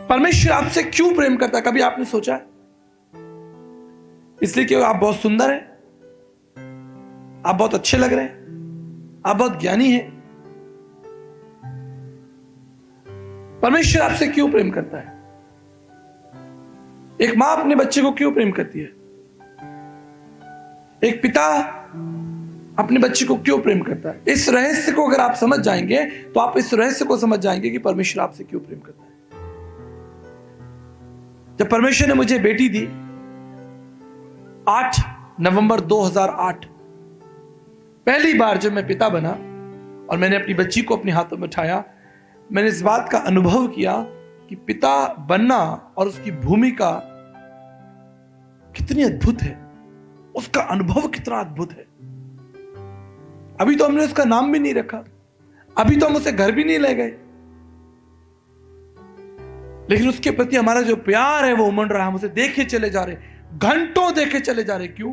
परमेश्वर आपसे क्यों प्रेम करता है? कभी आपने सोचा है? इसलिए कि आप बहुत सुंदर हैं, आप बहुत अच्छे लग रहे हैं, आप बहुत ज्ञानी हैं? परमेश्वर आपसे क्यों प्रेम करता है? एक मां अपने बच्चे को क्यों प्रेम करती है? एक पिता अपने बच्चे को क्यों प्रेम करता है? इस रहस्य को अगर आप समझ जाएंगे तो आप इस रहस्य को समझ जाएंगे कि परमेश्वर आपसे क्यों प्रेम करता है। जब परमेश्वर ने मुझे बेटी दी 8 नवंबर 2008, पहली बार जब मैं पिता बना और मैंने अपनी बच्ची को अपने हाथों में उठाया, मैंने इस बात का अनुभव किया कि पिता बनना और उसकी भूमिका कितनी अद्भुत है, उसका अनुभव कितना अद्भुत है। अभी तो हमने उसका नाम भी नहीं रखा, अभी तो हम उसे घर भी नहीं ले गए, लेकिन उसके प्रति हमारा जो प्यार है वो उमड़ रहा है। हम उसे देखे चले जा रहे, घंटों देखे चले जा रहे। क्यों?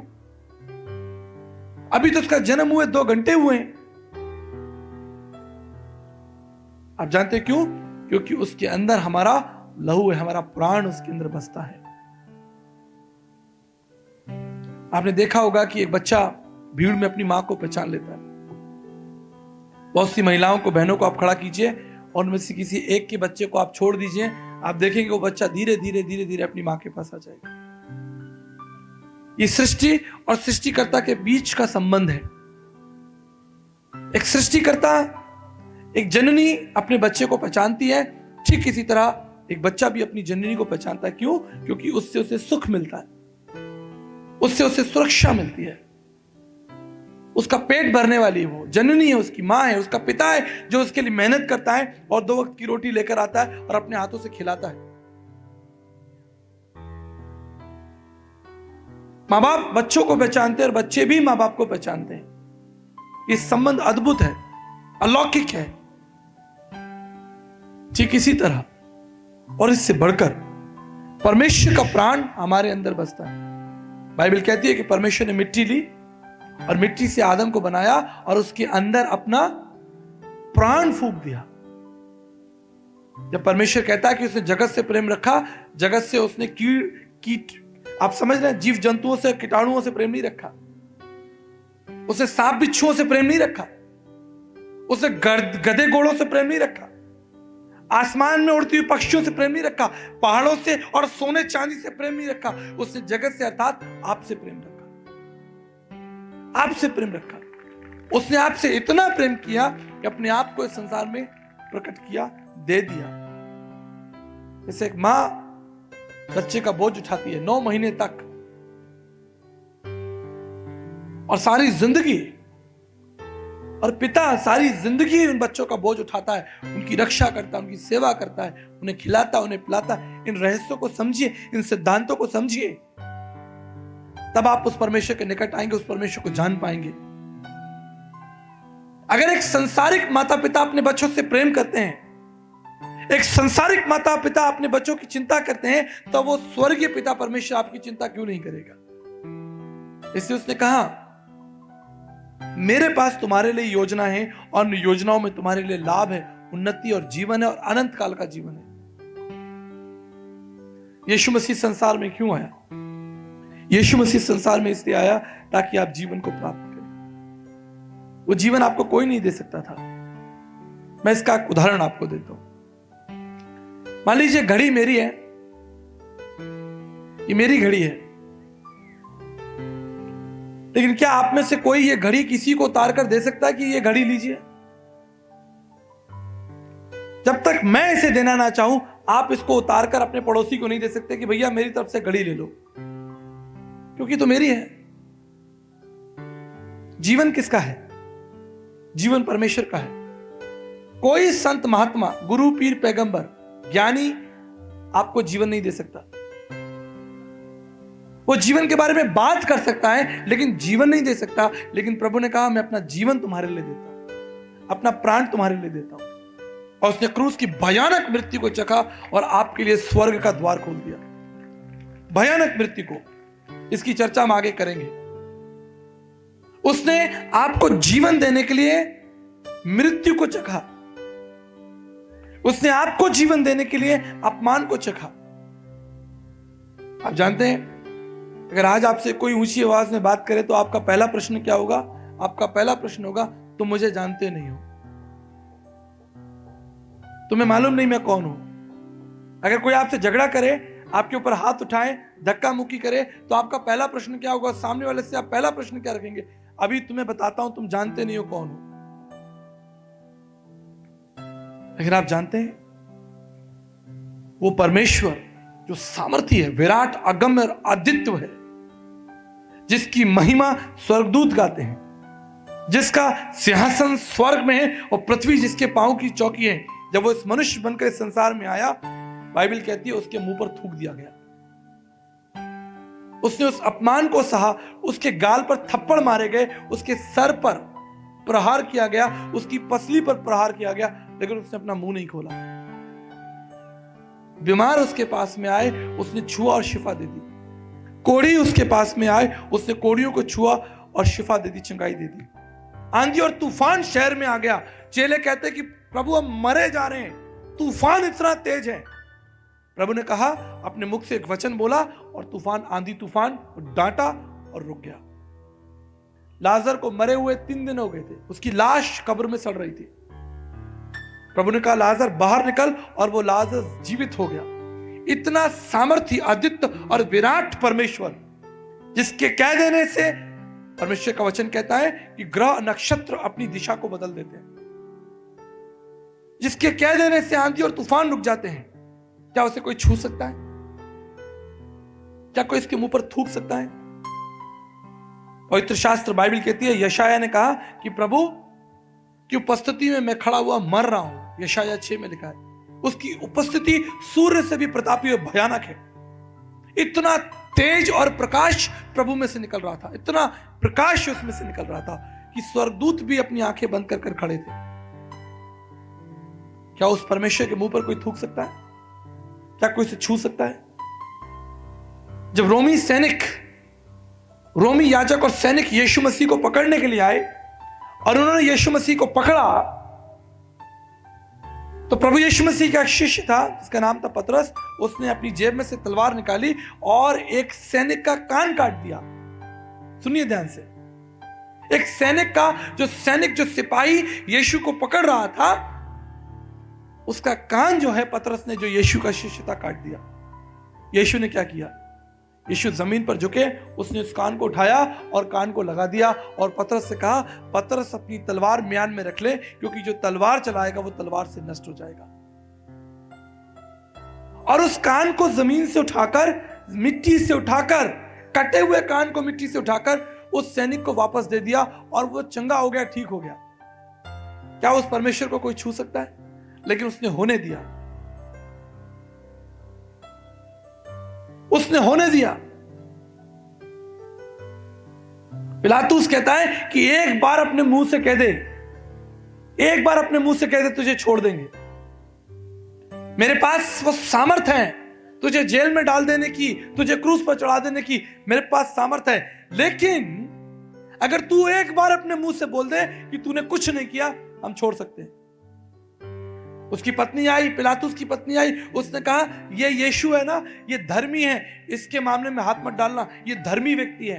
अभी तो उसका जन्म हुए 2 घंटे हुए हैं। आप जानते हैं क्यों? क्योंकि उसके अंदर हमारा लहू है, हमारा प्राण उसके अंदर बसता है। आपने देखा होगा कि एक बच्चा भीड़ में अपनी मां को पहचान लेता है। बहुत सी महिलाओं को, बहनों को आप खड़ा कीजिए और उनमें से किसी एक के बच्चे को आप छोड़ दीजिए, आप देखेंगे वो बच्चा धीरे धीरे धीरे धीरे अपनी मां के पास आ जाएगा। ये सृष्टि और सृष्टिकर्ता के बीच का संबंध है। एक सृष्टिकर्ता, एक जननी अपने बच्चे को पहचानती है, ठीक इसी तरह एक बच्चा भी अपनी जननी को पहचानता है। क्यों? क्योंकि उससे उसे सुख मिलता है, उससे उसे सुरक्षा मिलती है। उसका पेट भरने वाली वो जननी है, उसकी मां है, उसका पिता है जो उसके लिए मेहनत करता है और 2 वक्त की रोटी लेकर आता है और अपने हाथों से खिलाता है। मां बाप बच्चों को पहचानते हैं और बच्चे भी मां बाप को पहचानते हैं। ये संबंध अद्भुत है, अलौकिक है। ठीक इसी तरह और इससे बढ़कर परमेश्वर का प्राण हमारे अंदर बसता है। बाइबल कहती है कि परमेश्वर ने मिट्टी ली और मिट्टी से आदम को बनाया और उसके अंदर अपना प्राण फूंक दिया। जब परमेश्वर कहता है कि उसने जगत से प्रेम रखा, जगत से उसने कीट, आप समझ रहे हैं, जीव जंतुओं से, कीटाणुओं से प्रेम नहीं रखा, उसे सांप बिच्छुओं से प्रेम नहीं रखा, उसे गधे घोड़ों से प्रेम नहीं रखा, आसमान में उड़ती हुई पक्षियों से प्रेम नहीं रखा, पहाड़ों से और सोने चांदी से प्रेम नहीं रखा। उसने जगत से अर्थात आपसे प्रेम रखा, आपसे प्रेम रखा। उसने आपसे इतना प्रेम किया कि अपने आप को इस संसार में प्रकट किया, दे दिया। जैसे एक मां बच्चे का बोझ उठाती है 9 महीने तक और सारी जिंदगी, और पिता सारी जिंदगी उन बच्चों का बोझ उठाता है, उनकी रक्षा करता है, उनकी सेवा करता है, उन्हें खिलाता, उन्हें पिलाता। इन रहस्यों को समझिए, इन सिद्धांतों को समझिए, तब आप उस परमेश्वर के निकट आएंगे, उस परमेश्वर को जान पाएंगे। अगर एक संसारिक माता पिता अपने बच्चों से प्रेम करते हैं, एक संसारिक माता पिता अपने बच्चों की चिंता करते हैं, तो वो स्वर्गीय पिता परमेश्वर आपकी चिंता क्यों नहीं करेगा? इसलिए उसने कहा, मेरे पास तुम्हारे लिए योजना है और उन योजनाओं में तुम्हारे लिए लाभ है, उन्नति और जीवन है और अनंत काल का जीवन है। यीशु मसीह संसार में क्यों आया? यीशु मसीह संसार में इसलिए आया ताकि आप जीवन को प्राप्त करें। वो जीवन आपको कोई नहीं दे सकता था। मैं इसका एक उदाहरण आपको देता हूं। मान लीजिए घड़ी मेरी है, ये मेरी घड़ी है, लेकिन क्या आप में से कोई ये घड़ी किसी को उतार कर दे सकता है कि ये घड़ी लीजिए? जब तक मैं इसे देना ना चाहूं, आप इसको उतार कर अपने पड़ोसी को नहीं दे सकते कि भैया मेरी तरफ से घड़ी ले लो, क्योंकि तो मेरी है। जीवन किसका है? जीवन परमेश्वर का है। कोई संत महात्मा, गुरु, पीर, पैगंबर, ज्ञानी आपको जीवन नहीं दे सकता। वो जीवन के बारे में बात कर सकता है लेकिन जीवन नहीं दे सकता। लेकिन प्रभु ने कहा, मैं अपना जीवन तुम्हारे लिए देता हूं, अपना प्राण तुम्हारे लिए देता हूं। और उसने क्रूस की भयानक मृत्यु को चखा और आपके लिए स्वर्ग का द्वार खोल दिया। भयानक मृत्यु को, इसकी चर्चा हम आगे करेंगे। उसने आपको जीवन देने के लिए मृत्यु को चखा। उसने आपको जीवन देने के लिए अपमान को चखा। आप जानते हैं, अगर आज आपसे कोई ऊंची आवाज में बात करे तो आपका पहला प्रश्न क्या होगा? आपका पहला प्रश्न होगा, तुम मुझे जानते नहीं हो, तुम्हें मालूम नहीं मैं कौन हूं। अगर कोई आपसे झगड़ा करे, आपके ऊपर हाथ उठाए, धक्का मुक्की करे, तो आपका पहला प्रश्न क्या होगा? सामने वाले से आप पहला प्रश्न क्या रखेंगे? अभी तुम्हें बताता हूं, तुम जानते नहीं हो कौन हो। लेकिन आप जानते हैं, वो परमेश्वर जो सामर्थी है, विराट, अगम्य और अद्वितीय है, जिसकी महिमा स्वर्गदूत गाते हैं, जिसका सिंहासन स्वर्ग में है और पृथ्वी जिसके पांव की चौकी है, जब वो इस मनुष्य बनकर इस संसार में आया, बाइबल कहती है उसके मुंह पर थूक दिया गया। उसने उस अपमान को सहा, उसके गाल पर थप्पड़ मारे गए, उसके सर पर प्रहार किया गया, उसकी पसली पर प्रहार किया गया, लेकिन उसने अपना मुंह नहीं खोला। बीमार उसके पास में आए, उसने छुआ और शिफा दे दी। कोढ़ी उसके पास में आए, उसने कोढ़ियों को छुआ और शिफा दे दी, चंगाई दे दी। आंधी और तूफान शहर में आ गया। चेले कहते कि प्रभु हम मरे जा रहे हैं, तूफान इतना तेज है। प्रभु ने कहा, अपने मुख से एक वचन बोला और तूफान, आंधी तूफान डांटा और रुक गया। लाजर को मरे हुए 3 दिन हो गए थे, उसकी लाश कब्र में सड़ रही थी। प्रभु ने कहा, लाजर बाहर निकल, और वो लाजर जीवित हो गया। इतना सामर्थी, अद्वितीय और विराट परमेश्वर, जिसके कह देने से परमेश्वर का वचन कहता है कि ग्रह नक्षत्र अपनी दिशा को बदल देते हैं, जिसके कह देने से आंधी और तूफान रुक जाते हैं। क्या उसे कोई छू सकता है? क्या कोई इसके मुंह पर थूक सकता है? पवित्र शास्त्र बाइबल कहती है, यशाया ने कहा कि प्रभु की उपस्थिति में मैं खड़ा हुआ मर रहा हूं। यशाया 6 में लिखा है। उसकी उपस्थिति सूर्य से भी प्रतापी और भयानक है। इतना तेज और प्रकाश प्रभु में से निकल रहा था, इतना प्रकाश उसमें से निकल रहा था कि स्वर्गदूत भी अपनी आंखें बंद कर खड़े थे। क्या उस परमेश्वर के मुंह पर कोई थूक सकता है? क्या कोई इसे छू सकता है? जब रोमी याजक और सैनिक यीशु मसीह को पकड़ने के लिए आए और उन्होंने यीशु मसीह को पकड़ा, तो प्रभु यीशु मसीह का एक शिष्य था जिसका नाम था पतरस। उसने अपनी जेब में से तलवार निकाली और एक सैनिक का कान काट दिया। सुनिए ध्यान से, एक सैनिक जो सिपाही यीशु को पकड़ रहा था, उसका कान जो है पतरस ने, जो यीशु का शिष्य था, काट दिया। यीशु ने क्या किया? यीशु जमीन पर झुके, उसने उस कान को उठाया और कान को लगा दिया और पतरस से कहा, पतरस अपनी तलवार म्यान में रख ले, क्योंकि जो तलवार चलाएगा वो तलवार से नष्ट हो जाएगा। और उस कान को जमीन से उठाकर, मिट्टी से उठाकर, कटे हुए कान को मिट्टी से उठाकर उस सैनिक को वापस दे दिया और वो चंगा हो गया, ठीक हो गया। क्या उस परमेश्वर को कोई छू सकता है? लेकिन उसने होने दिया, उसने होने दिया। पिलातुस कहता है कि एक बार अपने मुंह से कह दे, एक बार अपने मुंह से कह दे, तुझे छोड़ देंगे। मेरे पास वो सामर्थ है तुझे जेल में डाल देने की, तुझे क्रूस पर चढ़ा देने की, मेरे पास सामर्थ है। लेकिन अगर तू एक बार अपने मुंह से बोल दे कि तूने कुछ नहीं किया, हम छोड़ सकते हैं। उसकी पत्नी आई, पिलातुस की पत्नी आई, उसने कहा, ये यीशु है ना, ये धर्मी है, इसके मामले में हाथ मत डालना, ये धर्मी व्यक्ति है।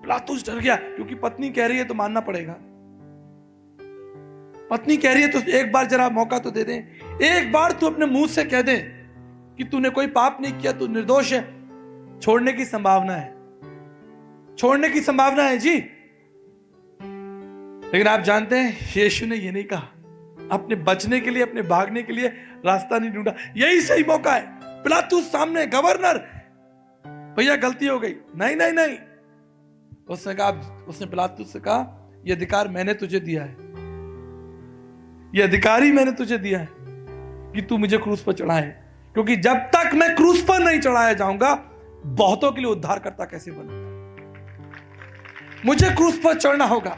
पिलातुस डर गया, क्योंकि पत्नी कह रही है तो मानना पड़ेगा। पत्नी कह रही है तो एक बार जरा मौका तो दे दे। एक बार तू अपने मुंह से कह दे कि तूने कोई पाप नहीं किया, तू निर्दोष है, छोड़ने की संभावना है, छोड़ने की संभावना है जी। लेकिन आप जानते हैं, यीशु ने ये नहीं कहा। अपने बचने के लिए, अपने भागने के लिए रास्ता नहीं ढूंढा। यही सही मौका है। पिलातुस सामने, गवर्नर, भैया गलती हो गई। नहीं नहीं नहीं, उसने कहा, उसने पिलातुस से कहा, यह अधिकार मैंने तुझे दिया है, यह अधिकारी मैंने तुझे दिया है कि तू मुझे क्रूस पर चढ़ाए, क्योंकि जब तक मैं क्रूस पर नहीं चढ़ाया जाऊंगा, बहुतों के लिए उद्धारकर्ता कैसे बनूंगा? मुझे क्रूस पर चढ़ना होगा।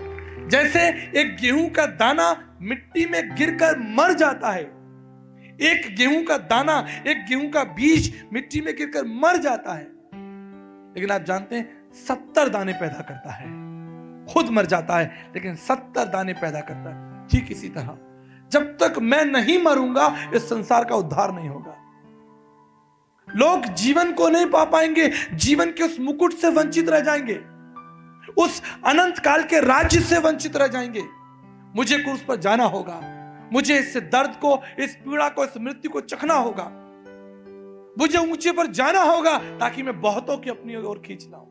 जैसे एक गेहूं का दाना मिट्टी में गिरकर मर जाता है, एक गेहूं का दाना, एक गेहूं का बीज मिट्टी में गिरकर मर जाता है, लेकिन आप जानते हैं 70 दाने पैदा करता है। खुद मर जाता है लेकिन 70 दाने पैदा करता है। ठीक इसी तरह जब तक मैं नहीं मरूंगा इस संसार का उद्धार नहीं होगा। लोग जीवन को नहीं पा पाएंगे, जीवन के उस मुकुट से वंचित रह जाएंगे, उस अनंत काल के राज्य से वंचित रह जाएंगे। मुझे क्रूस पर जाना होगा, मुझे इस दर्द को, इस पीड़ा को, इस मृत्यु को चखना होगा, मुझे ऊंचे पर जाना होगा ताकि मैं बहुतों की अपनी ओर खींच लाऊं।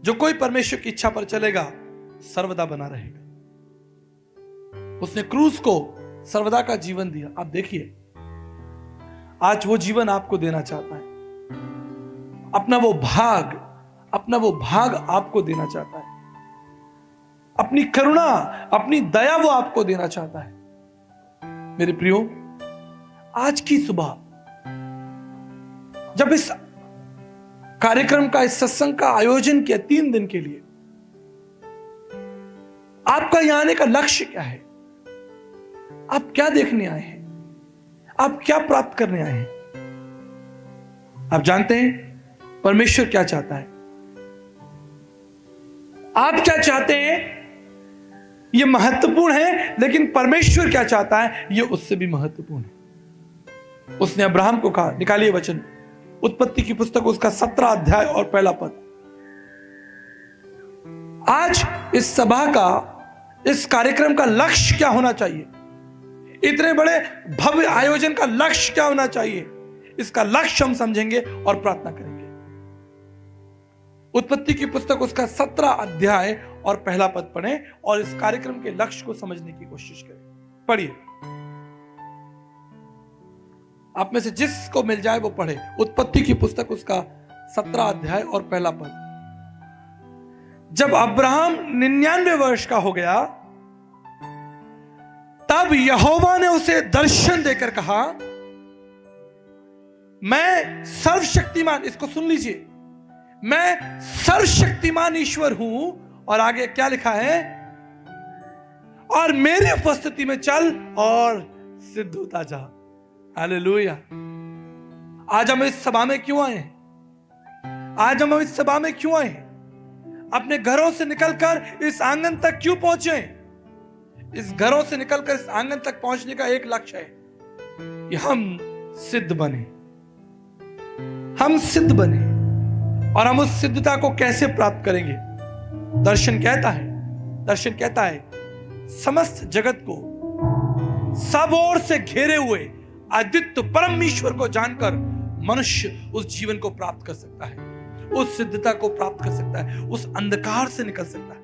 जो कोई परमेश्वर की इच्छा पर चलेगा सर्वदा बना रहेगा। उसने क्रूस को सर्वदा का जीवन दिया। आप देखिए, आज वो जीवन आपको देना चाहता है, अपना वो भाग आपको देना चाहता है, अपनी करुणा, अपनी दया वो आपको देना चाहता है। मेरे प्रियो, आज की सुबह जब इस कार्यक्रम का, इस सत्संग का आयोजन किया 3 दिन के लिए, आपका यहां आने का लक्ष्य क्या है? आप क्या देखने आए हैं? आप क्या प्राप्त करने आए हैं? आप जानते हैं परमेश्वर क्या चाहता है? आप क्या चाहते हैं यह महत्वपूर्ण है, लेकिन परमेश्वर क्या चाहता है यह उससे भी महत्वपूर्ण है। उसने अब्राहम को कहा, निकालिए वचन, उत्पत्ति की पुस्तक उसका 17 अध्याय और पहला पद। आज इस सभा का, इस कार्यक्रम का लक्ष्य क्या होना चाहिए? इतने बड़े भव्य आयोजन का लक्ष्य क्या होना चाहिए? इसका लक्ष्य हम समझेंगे और प्रार्थना करेंगे। उत्पत्ति की पुस्तक उसका 17 अध्याय और पहला पद पढ़ें और इस कार्यक्रम के लक्ष्य को समझने की कोशिश करें। पढ़िए, आप में से जिसको मिल जाए वो पढ़े। उत्पत्ति की पुस्तक उसका 17 अध्याय और पहला पद। जब अब्राहम 99 वर्ष का हो गया, तब यहोवा ने उसे दर्शन देकर कहा, मैं सर्वशक्तिमान, इसको सुन लीजिए, मैं सर्वशक्तिमान ईश्वर हूं। और आगे क्या लिखा है? और मेरी उपस्थिति में चल और सिद्ध होता जा। हालेलुया। आज हम इस सभा में क्यों आए हैं? आज हम इस सभा में क्यों आए हैं? अपने घरों से निकलकर इस आंगन तक क्यों पहुंचे? इस घरों से निकलकर इस आंगन तक पहुंचने का एक लक्ष्य है कि हम सिद्ध बने, हम सिद्ध बने। और हम उस सिद्धता को कैसे प्राप्त करेंगे? दर्शन कहता है समस्त जगत को सब ओर से घेरे हुए अद्वितीय परम ईश्वर को जानकर मनुष्य उस जीवन को प्राप्त कर सकता है, उस सिद्धता को प्राप्त कर सकता है, उस अंधकार से निकल सकता है।